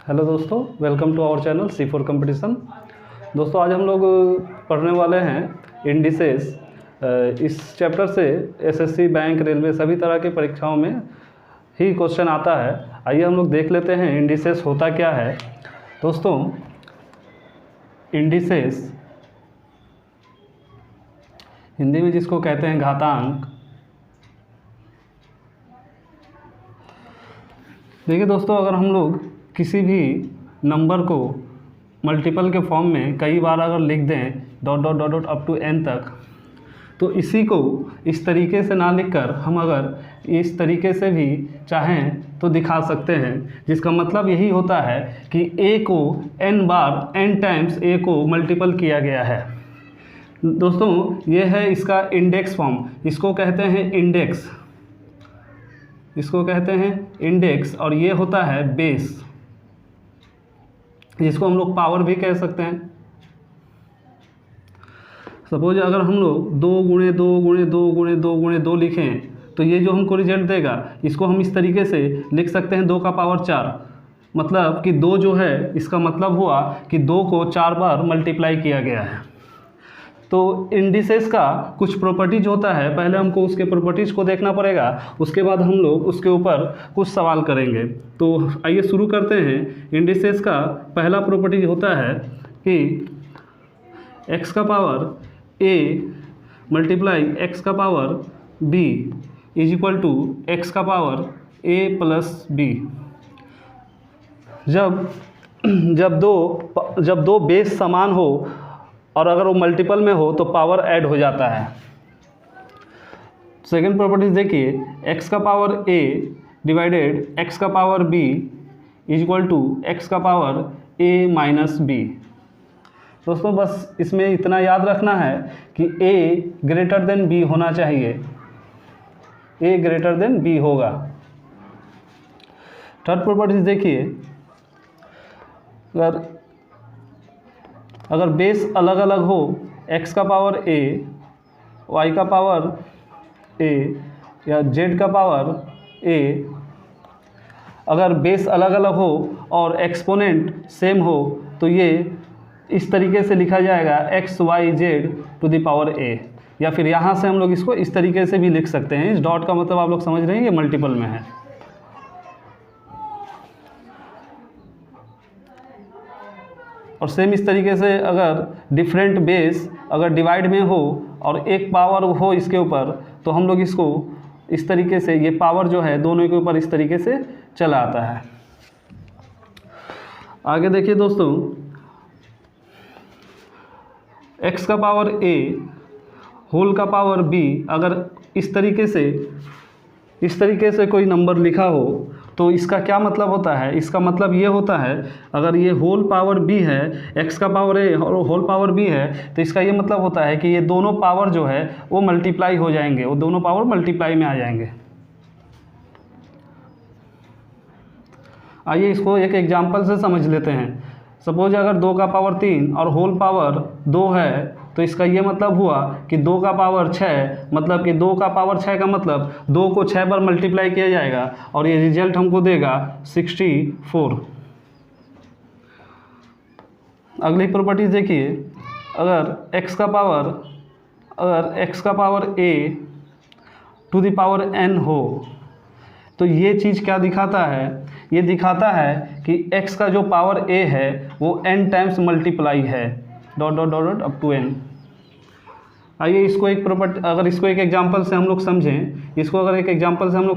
Hello दोस्तों, welcome to our channel C4 competition. दोस्तों आज हम लोग पढ़ने वाले हैं इंडिसेस। इस चैप्टर से एसएससी, बैंक, रेलवे सभी तरह के परीक्षाओं में ही क्वेश्चन आता है। आइए हम लोग देख लेते हैं इंडिसेस होता क्या है। दोस्तों इंडिसेस हिंदी में जिसको कहते हैं घातांक। देखिए दोस्तों, अगर हम लोग किसी भी नंबर को मल्टीपल के फॉर्म में कई बार अगर लिख दें dot dot dot dot up to n तक, तो इसी को इस तरीके से ना लिखकर हम अगर इस तरीके से भी चाहें तो दिखा सकते हैं, जिसका मतलब यही होता है कि a को n bar n times a को मल्टीपल किया गया है। दोस्तों ये है इसका इंडेक्स फॉर्म, इसको कहते हैं इंडेक्स, इसको कहते हैं इंडेक्स। और ये होता है बेस, जिसको हम लोग पावर भी कह सकते हैं। सपोज अगर हम लोग 2 गुणे 2 गुणे 2 गुणे 2 गुणे 2 लिखें तो ये जो हमको रिजल्ट देगा, इसको हम इस तरीके से लिख सकते हैं 2 का पावर 4। मतलब कि 2 जो है, इसका मतलब हुआ कि 2 को 4 बार मल्टीप्लाई किया गया है। तो इंडिसेस का कुछ प्रॉपर्टीज होता है, पहले हमको उसके प्रॉपर्टीज़ को देखना पड़ेगा, उसके बाद हम लोग उसके ऊपर कुछ सवाल करेंगे। तो आइए शुरू करते हैं। इंडिसेस का पहला प्रॉपर्टीज होता है कि x का पावर a मल्टीप्लाई x का power b is equal to x का पावर a प्लस b। जब दो बेस समान हो और अगर वो मल्टीपल में हो तो पावर ऐड हो जाता है। सेकेंड प्रॉपर्टीज देखिए, x का पावर a डिवाइडेड x का power b is equal to x का पावर a माइनस b। दोस्तों बस इसमें इतना याद रखना है कि a ग्रेटर देन b होना चाहिए, a ग्रेटर देन b होगा। थर्ड प्रॉपर्टीज देखिए, अगर बेस अलग अलग हो, x का पावर a, y का पावर a या z का पावर a, अगर बेस अलग अलग हो और एक्सपोनेंट सेम हो तो ये इस तरीके से लिखा जाएगा x y z to the power a। या फिर यहाँ से हम लोग इसको इस तरीके से भी लिख सकते हैं। इस डॉट का मतलब आप लोग समझ रहे हैं, ये मल्टीपल में है। और सेम इस तरीके से अगर डिफरेंट बेस अगर डिवाइड में हो और एक पावर हो इसके ऊपर, तो हम लोग इसको इस तरीके से, ये पावर जो है दोनों के ऊपर इस तरीके से चला आता है। आगे देखिए दोस्तों, x का पावर a होल का पावर b, अगर इस तरीके से कोई नंबर लिखा हो तो इसका क्या मतलब होता है? इसका मतलब ये होता है, अगर ये होल पावर b है, x का पावर a और होल पावर b है, तो इसका ये मतलब होता है कि ये दोनों पावर जो है वो मल्टीप्लाई हो जाएंगे, वो दोनों पावर मल्टीप्लाई में आ जाएंगे। आइए इसको एक एग्जांपल से समझ लेते हैं। सपोज अगर 2 का पावर 3 और होल पावर 2 है, तो इसका ये मतलब हुआ कि 2 का पावर 6, मतलब कि 2 का पावर 6 का मतलब 2 को 6 बार मल्टीप्लाई किया जाएगा और ये रिजल्ट हमको देगा 64। अगली प्रॉपर्टीज देखिए, अगर x का power a to the power n हो, तो ये चीज़ क्या दिखाता है? ये दिखाता है कि x का जो पावर a है वो n टाइम्स मल्टीप्लाई है, dot dot dot dot up to n। आइए इसको एक एग्जांपल से हम लोग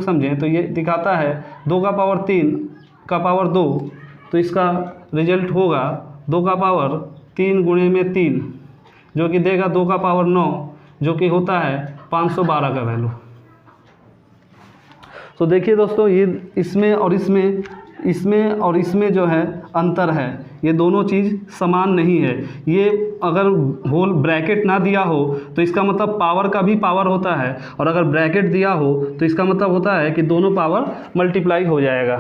समझें, तो ये दिखाता है 2 का पावर 3 का पावर 2, तो इसका रिजल्ट होगा 2 का पावर 3 गुणे में 3, जो कि देगा 2 का पावर 9, जो कि होता है 512 का वैल्यू। तो देखिए दोस्तों, ये इसमें और इसमें जो है अंतर है, ये दोनों चीज़ समान नहीं है। ये अगर होल ब्रैकेट ना दिया हो तो इसका मतलब पावर का भी पावर होता है, और अगर ब्रैकेट दिया हो तो इसका मतलब होता है कि दोनों पावर मल्टीप्लाई हो जाएगा।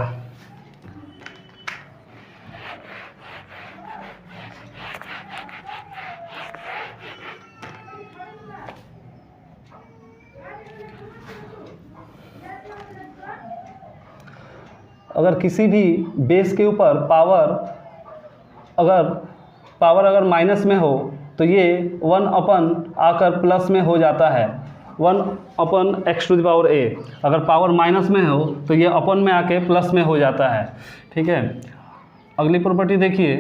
अगर किसी भी बेस के ऊपर पावर अगर माइनस में हो तो ये 1 अपन आकर प्लस में हो जाता है, 1 अपन x⁴a। अगर पावर माइनस में हो तो ये अपन में आके प्लस में हो जाता है। ठीक है, अगली प्रॉपर्टी देखिए,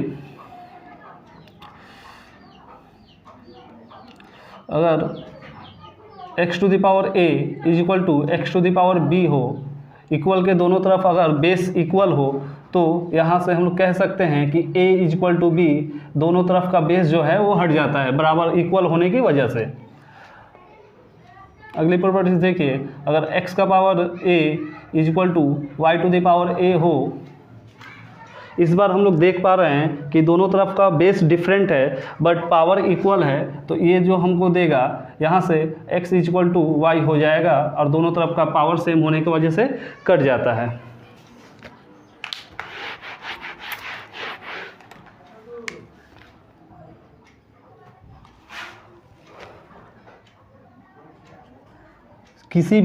अगर x⁴a = x⁴b हो, इक्वल के दोनों तरफ अगर बेस इक्वल हो तो यहाँ से हम लोग कह सकते हैं कि a = b, दोनों तरफ का बेस जो है वो हट जाता है बराबर इक्वल होने की वजह से। अगली प्रॉपर्टी देखिए, अगर x का पावर a = y⁴a हो, इस बार हम लोग देख पा रहे हैं कि दोनों तरफ का बेस डिफरेंट है बट पावर इक्वल है, तो ये जो हमको देगा यहाँ से x = y हो जाएगा और दोनों तरफ का पावर सेम होने की वजह से कट जाता है। किसी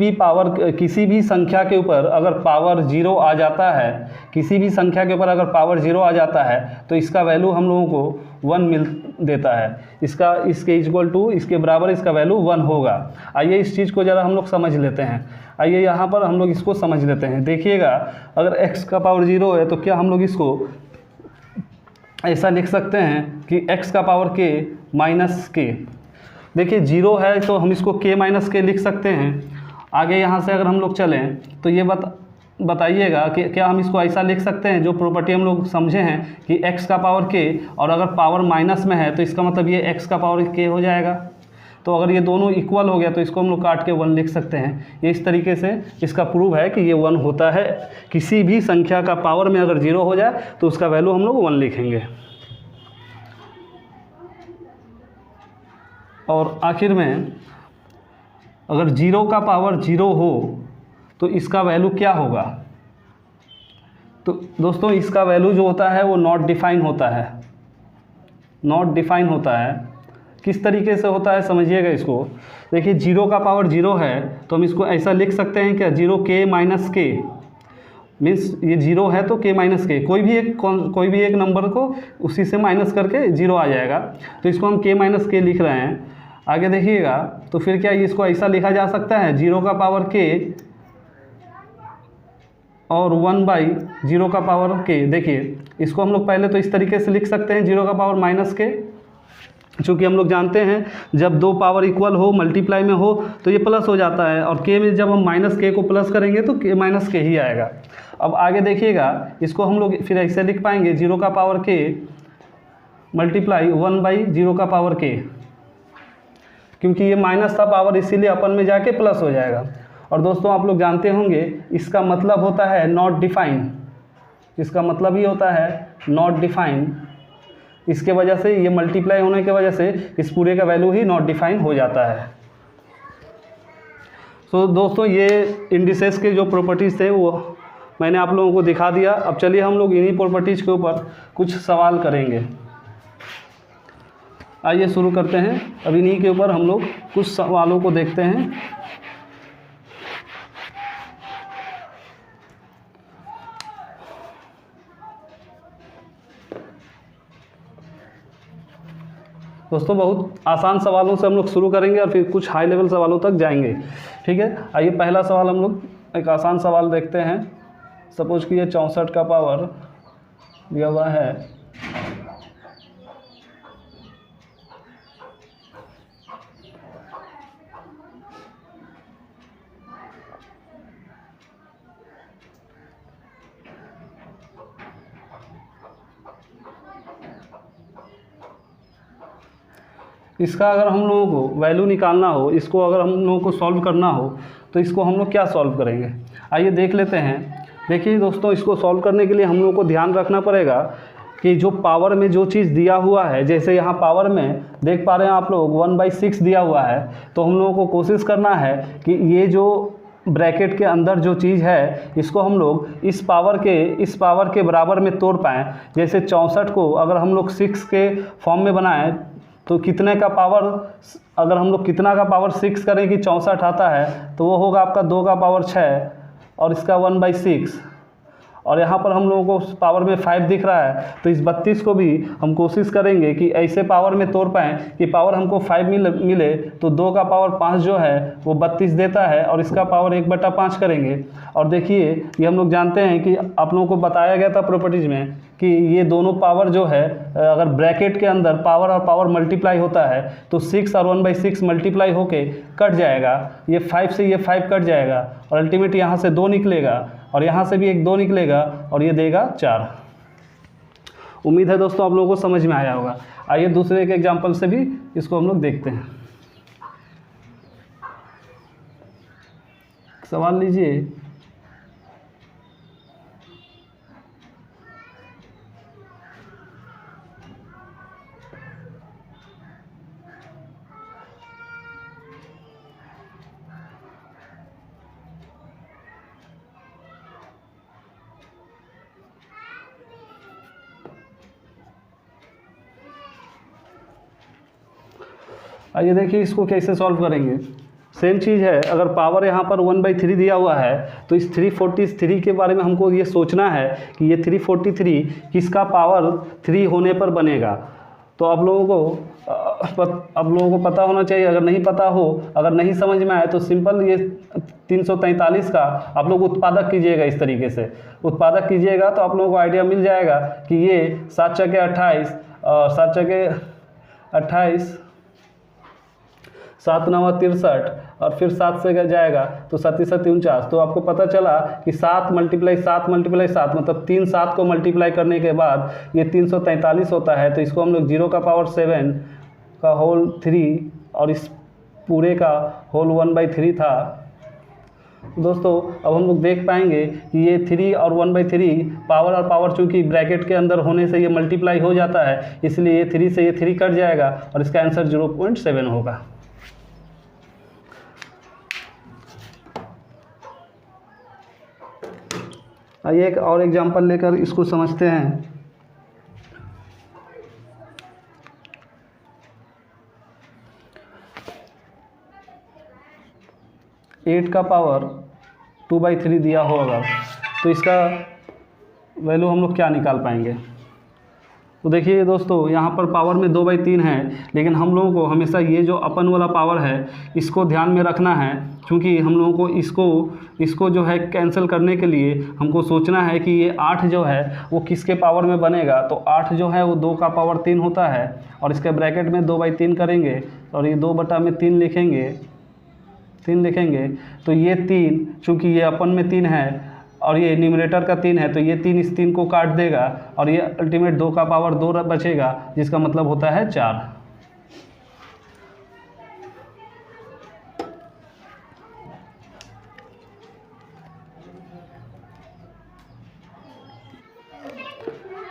भी संख्या के ऊपर अगर पावर 0 आ जाता है, किसी भी संख्या के ऊपर अगर पावर 0 आ जाता है तो इसका वैल्यू हम लोगों को 1 मिल देता है। इसके बराबर इसका वैल्यू 1 होगा। आइए इस चीज़ को ज़रा हम लोग समझ लेते हैं। आइए यहाँ पर हम लोग इसको समझ लेते हैं। देखिएगा, अगर x का पावर 0 है तो क्या हम लोग इसको ऐसा लिख सकते हैं कि x का पावर k माइनस k। देखिए 0 है तो हम इसको k माइनस k लिख सकते हैं। आगे यहाँ से अगर हम लोग चलें तो ये बताइएगा कि क्या हम इसको ऐसा लिख सकते हैं, जो प्रॉपर्टी हम लोग समझे हैं कि x का पावर k, और अगर पावर माइनस में है तो इसका मतलब ये x का पावर k हो जाएगा। तो अगर ये दोनों इक्वल हो गया तो इसको हम लोग काट के 1 लिख सकते हैं। ये इस तरीके से इसका प्रूव है कि ये 1 होता है। किसी भी संख्या का पावर में अगर 0 हो जाए तो उसका वैल्यू हम लोग 1 लिखेंगे। और आखिर में अगर 0 का पावर 0 हो तो इसका वैल्यू क्या होगा? तो दोस्तों इसका वैल्यू जो होता है वो नॉट डिफाइन होता है। नॉट डिफाइन होता है किस तरीके से होता है समझिएगा इसको। देखिए 0 का पावर 0 है तो हम इसको ऐसा लिख सकते हैं क्या, 0k माइनस k मीन्स ये 0 है तो k माइनस k, कोई भी एक नंबर को उसी से माइनस करके 0 आ जाएगा। तो इसको हम k माइनस k लिख रहे हैं। आगे देखिएगा तो फिर क्या इसको ऐसा लिखा जा सकता है, 0 का पावर k और 1/0 का पावर k। देखिए इसको हम लोग पहले तो इस तरीके से लिख सकते हैं, 0 का पावर माइनस k, चूँकि हम लोग जानते हैं जब दो पावर इक्वल हो मल्टीप्लाई में हो तो ये प्लस हो जाता है, और k में जब हम माइनस k को प्लस करेंगे तो k माइनस k ही आएगा। अब आगे देखिएगा, इसको हम लोग फिर ऐसे लिख पाएंगे, 0 का पावर k मल्टीप्लाई 1/0 का पावर k, क्योंकि ये माइनस था पावर इसीलिए अपन में जाके प्लस हो जाएगा। और दोस्तों आप लोग जानते होंगे इसका मतलब होता है नॉट डिफाइन, इसका मतलब ही होता है नॉट डिफाइन। इसके वजह से ये मल्टीप्लाई होने की वजह से इस पूरे का वैल्यू ही नॉट डिफाइन हो जाता है। तो दोस्तों ये इंडिसेस के जो प्रॉपर्टीज़ थे वो मैंने आप लोगों को दिखा दिया। अब चलिए हम लोग इन्हीं प्रॉपर्टीज़ के ऊपर कुछ सवाल करेंगे। आइए शुरू करते हैं। अब इन्हीं के ऊपर हम लोग कुछ सवालों को देखते हैं। दोस्तों बहुत आसान सवालों से हम लोग शुरू करेंगे और फिर कुछ हाई लेवल सवालों तक जाएंगे, ठीक है। आइए पहला सवाल हम लोग एक आसान सवाल देखते हैं। सपोज कि ये 64 का पावर दिया हुआ है, इसका अगर हम लोगों को वैल्यू निकालना हो, इसको अगर हम लोगों को सॉल्व करना हो तो इसको हम लोग क्या सॉल्व करेंगे, आइए देख लेते हैं। देखिए दोस्तों, इसको सॉल्व करने के लिए हम लोगों को ध्यान रखना पड़ेगा कि जो पावर में जो चीज़ दिया हुआ है, जैसे यहाँ पावर में देख पा रहे हैं आप लोग 1/6 दिया हुआ है, तो हम लोगों को कोशिश करना है कि ये जो ब्रैकेट के अंदर जो चीज़ है इसको हम लोग इस पावर के बराबर में तोड़ पाएँ। जैसे 64 को अगर हम लोग 6 के फॉर्म में बनाएं तो कितने का पावर, अगर हम लोग कितना का पावर 6 करें कि 64 आता है तो वो होगा आपका 2 का पावर 6 और इसका 1/6। और यहाँ पर हम लोगों को पावर में 5 दिख रहा है, तो इस 32 को भी हम कोशिश करेंगे कि ऐसे पावर में तोड़ पाएँ कि पावर हमको 5 मिले तो 2 का पावर 5 जो है वो 32 देता है, और इसका पावर 1/5 करेंगे। और देखिए ये हम लोग जानते हैं कि आप लोगों को बताया गया था प्रॉपर्टीज़ में कि ये दोनों पावर जो है अगर ब्रैकेट के अंदर पावर और पावर मल्टीप्लाई होता है तो 6 और 1/6 मल्टीप्लाई होके कट जाएगा, ये 5 से ये 5 कट जाएगा, और अल्टीमेट यहाँ से 2 निकलेगा, और यहाँ से भी एक 2 निकलेगा, और ये देगा 4। उम्मीद है दोस्तों आप लोगों को समझ में आया होगा। आइए दूसरे एक एग्जाम्पल से भी इसको हम लोग देखते हैं। सवाल लीजिए। आइए देखिए इसको कैसे सॉल्व करेंगे। सेम चीज़ है, अगर पावर यहाँ पर 1/3 दिया हुआ है तो इस 343 के बारे में हमको ये सोचना है कि ये 343 किसका पावर 3 होने पर बनेगा। तो आप लोगों को पता होना चाहिए। अगर नहीं पता हो, अगर नहीं समझ में आए तो सिंपल ये 343 का आप लोग उत्पादक कीजिएगा। इस तरीके से उत्पादक कीजिएगा तो आप लोगों को आइडिया मिल जाएगा कि ये 7 चौके 28 और 7 चौके 28, 7 9 63 और फिर 7 से जाएगा तो 7 7 49। तो आपको पता चला कि 7 × 7 × 7 मतलब 3 7 को मल्टीप्लाई करने के बाद ये 343 होता है। तो इसको हम लोग 0 का पावर 7 का होल 3 और इस पूरे का होल 1/3 था। दोस्तों अब हम लोग देख पाएंगे कि ये 3 और 1/3 पावर और पावर चूँकि ब्रैकेट के अंदर होने से ये मल्टीप्लाई हो जाता है, इसलिए ये 3 से ये 3 कट जाएगा और इसका आंसर 0.7 होगा। आइए एक और एग्जांपल लेकर इसको समझते हैं। एट का पावर 2/3 दिया हो अगर, तो इसका वैल्यू हम लोग क्या निकाल पाएंगे। तो देखिए दोस्तों यहाँ पर पावर में 2/3 है, लेकिन हम लोगों को हमेशा ये जो अपन वाला पावर है इसको ध्यान में रखना है, क्योंकि हम लोगों को इसको जो है कैंसिल करने के लिए हमको सोचना है कि ये 8 जो है वो किसके पावर में बनेगा। तो 8 जो है वो 2 का पावर 3 होता है, और इसके ब्रैकेट में 2/3 करेंगे और ये 2/3 लिखेंगे। तो ये 3 चूँकि ये अपन में 3 है और ये न्यूमरेटर का 3 है, तो ये 3 इस 3 को काट देगा और ये अल्टीमेट 2 का पावर 2 बचेगा, जिसका मतलब होता है 4।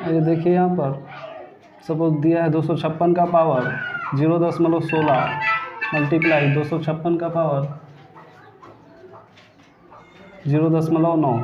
ये देखिए यहाँ पर सपोज दिया है 256 का पावर 0.16 मल्टीप्लाई 256 का पावर 0.9।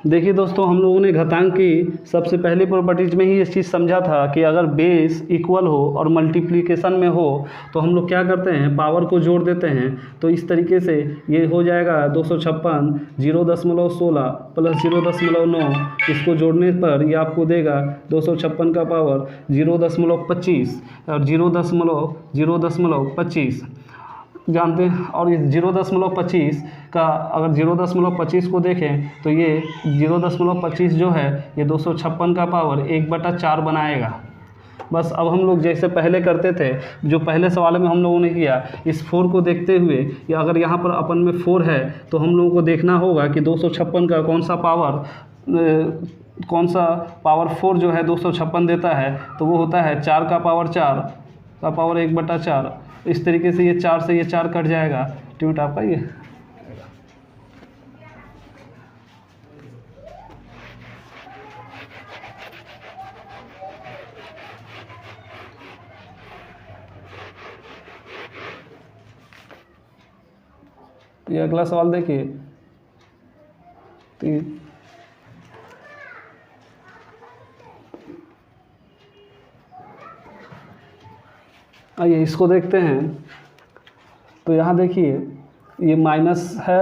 देखिए दोस्तों हम लोगों ने घातांक की सबसे पहली प्रॉपर्टीज में ही इस चीज़ समझा था कि अगर बेस इक्वल हो और मल्टीप्लिकेशन में हो तो हम लोग क्या करते हैं, पावर को जोड़ देते हैं। तो इस तरीके से ये हो जाएगा 256 0.16 प्लस 0.9, इसको जोड़ने पर ये आपको देगा 256 का पावर 0.25 और 0.25 जानते हैं। और इस 0.25 का अगर 0.25 को देखें तो ये 0.25 जो है ये 256 का पावर 1/4 बनाएगा। बस अब हम लोग जैसे पहले करते थे, जो पहले सवाल में हम लोगों ने किया, इस 4 को देखते हुए, या अगर यहाँ पर अपन में 4 है तो हम लोगों को देखना होगा कि 256 का कौन सा पावर 4 जो है 256 देता है, तो वो होता है 4 का पावर 4 का पावर 1/4। इस तरीके से ये 4 से ये 4 कट जाएगा, ट्यूट आपका ये अगला सवाल देखिए। आइए इसको देखते हैं। तो यहाँ देखिए ये माइनस है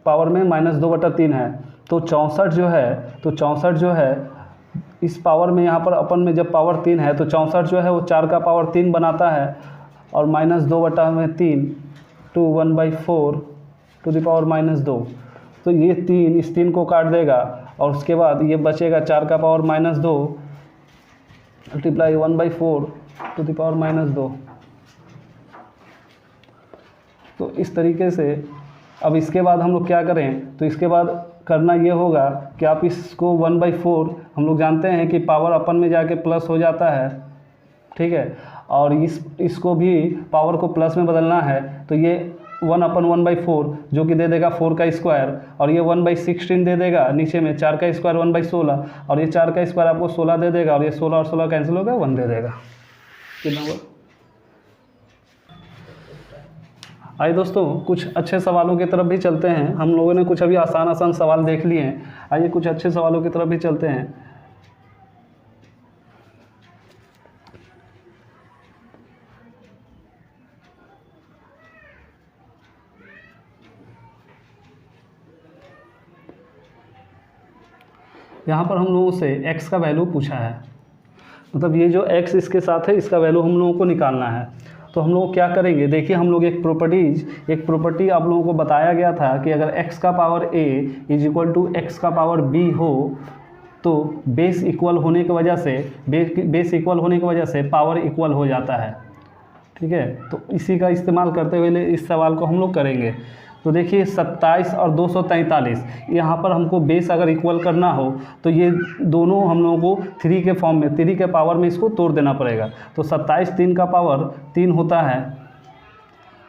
पावर में -2/3 है, तो 64 जो है इस पावर में यहाँ पर अपन में जब पावर 3 है तो 64 जो है वो 4 का पावर 3 बनाता है, और -2/3 to 1/4 टू द पावर -2। तो ये 3 इस 3 को काट देगा, और उसके बाद ये बचेगा 4 का power -2 multiply 1/4 to the power -2। तो इस तरीके से अब इसके बाद हम लोग क्या करें, तो इसके बाद करना ये होगा कि आप इसको 1/4, हम लोग जानते हैं कि पावर अपन में जाके प्लस हो जाता है, ठीक है, और इसको भी पावर को प्लस में बदलना है, तो ये 1/4 जो कि दे देगा 4 का स्क्वायर, और ये 1/16 दे देगा नीचे में 4 का स्क्वायर 1/16, और ये 4 का स्क्वायर आपको 16 दे देगा, और ये 16 और 16 कैंसिल होगा 1 दे देगा। कितना हुआ? आइए दोस्तों कुछ अच्छे सवालों की तरफ भी चलते हैं। हम लोगों ने कुछ अभी आसान सवाल देख लिए हैं, आइए कुछ अच्छे सवालों की तरफ भी चलते हैं। यहाँ पर हम लोगों से x का वैल्यू पूछा है, मतलब ये जो x इसके साथ है इसका वैल्यू हम लोगों को निकालना है। तो हम लोग क्या करेंगे, देखिए हम लोग एक प्रॉपर्टी आप लोगों को बताया गया था कि अगर x का power a is equal to x का पावर b हो तो बेस इक्वल होने की वजह से पावर इक्वल हो जाता है, ठीक है। तो इसी का इस्तेमाल करते हुए इस सवाल को हम लोग करेंगे। तो देखिए 27 और 243, यहाँ पर हमको बेस अगर इक्वल करना हो तो ये दोनों हम लोगों को 3 के फॉर्म में 3 के पावर में इसको तोड़ देना पड़ेगा। तो 27 3 का पावर 3 होता है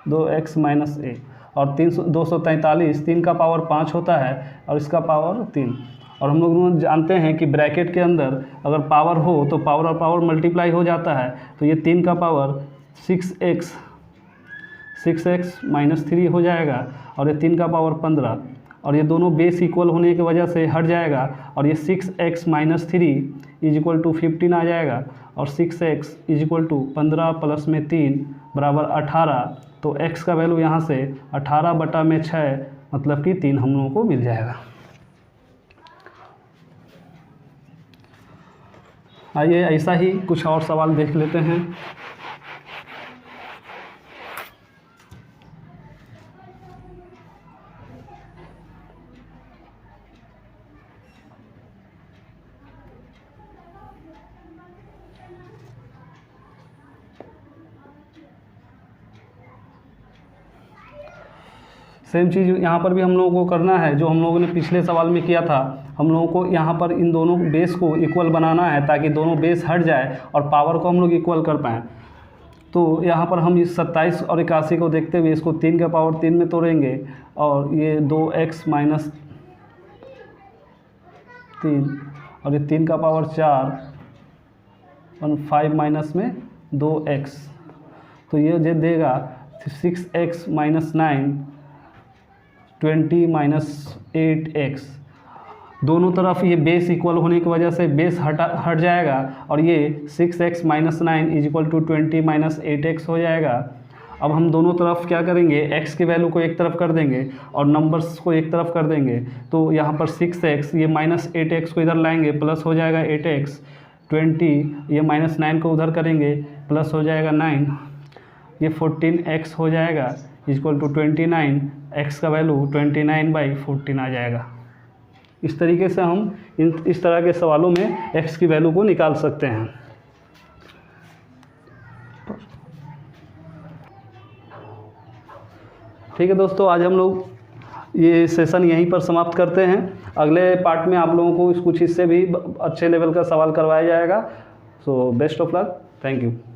2x - a, और 243 3 का पावर 5 होता है और इसका पावर 3। और हम लोग जानते हैं कि ब्रैकेट के अंदर अगर पावर हो तो पावर और पावर मल्टीप्लाई हो जाता है। तो ये 3 का पावर 6x -3 हो जाएगा, और ये 3 का पावर 15, और ये दोनों बेस इक्वल होने की वजह से हट जाएगा, और ये 6x - 3 इज इक्वल टू 15 आ जाएगा, और 6x is equal to 15 plus में 3 बराबर 18। तो x का वैल्यू यहाँ से 18/6 मतलब कि 3 हम लोगों को मिल जाएगा। आइए ऐसा ही कुछ और सवाल देख लेते हैं। सेम चीज़ यहाँ पर भी हम लोगों को करना है जो हम लोगों ने पिछले सवाल में किया था। हम लोगों को यहाँ पर इन दोनों बेस को इक्वल बनाना है ताकि दोनों बेस हट जाए और पावर को हम लोग इक्वल कर पाएँ। तो यहाँ पर हम इस 27 और 81 को देखते हुए इसको 3 का पावर 3 में तोड़ेंगे, और ये 2x - 3 और ये 3 का पावर 4 और 5 माइनस में 2x, तो ये दे देगा 6x - 9 20 - 8x। दोनों तरफ ये बेस इक्वल होने की वजह से बेस हट जाएगा, और ये 6x - 9 is equal to 20 - 8x हो जाएगा। अब हम दोनों तरफ क्या करेंगे, x के वैल्यू को एक तरफ कर देंगे और नंबर्स को एक तरफ कर देंगे। तो यहाँ पर 6x, ये -8x को इधर लाएंगे, प्लस हो जाएगा 8x, 20 ये -9 को उधर करेंगे, प्लस हो जाएगा 9, ये 14x हो जाएगा इक्वल टू 29। x का वैल्यू 29/14 आ जाएगा। इस तरीके से हम इस तरह के सवालों में x की वैल्यू को निकाल सकते हैं। ठीक है दोस्तों, आज हम लोग ये सेशन यहीं पर समाप्त करते हैं। अगले पार्ट में आप लोगों को कुछ हिस्से भी अच्छे लेवल का सवाल करवाया जाएगा। So best of luck, thank you.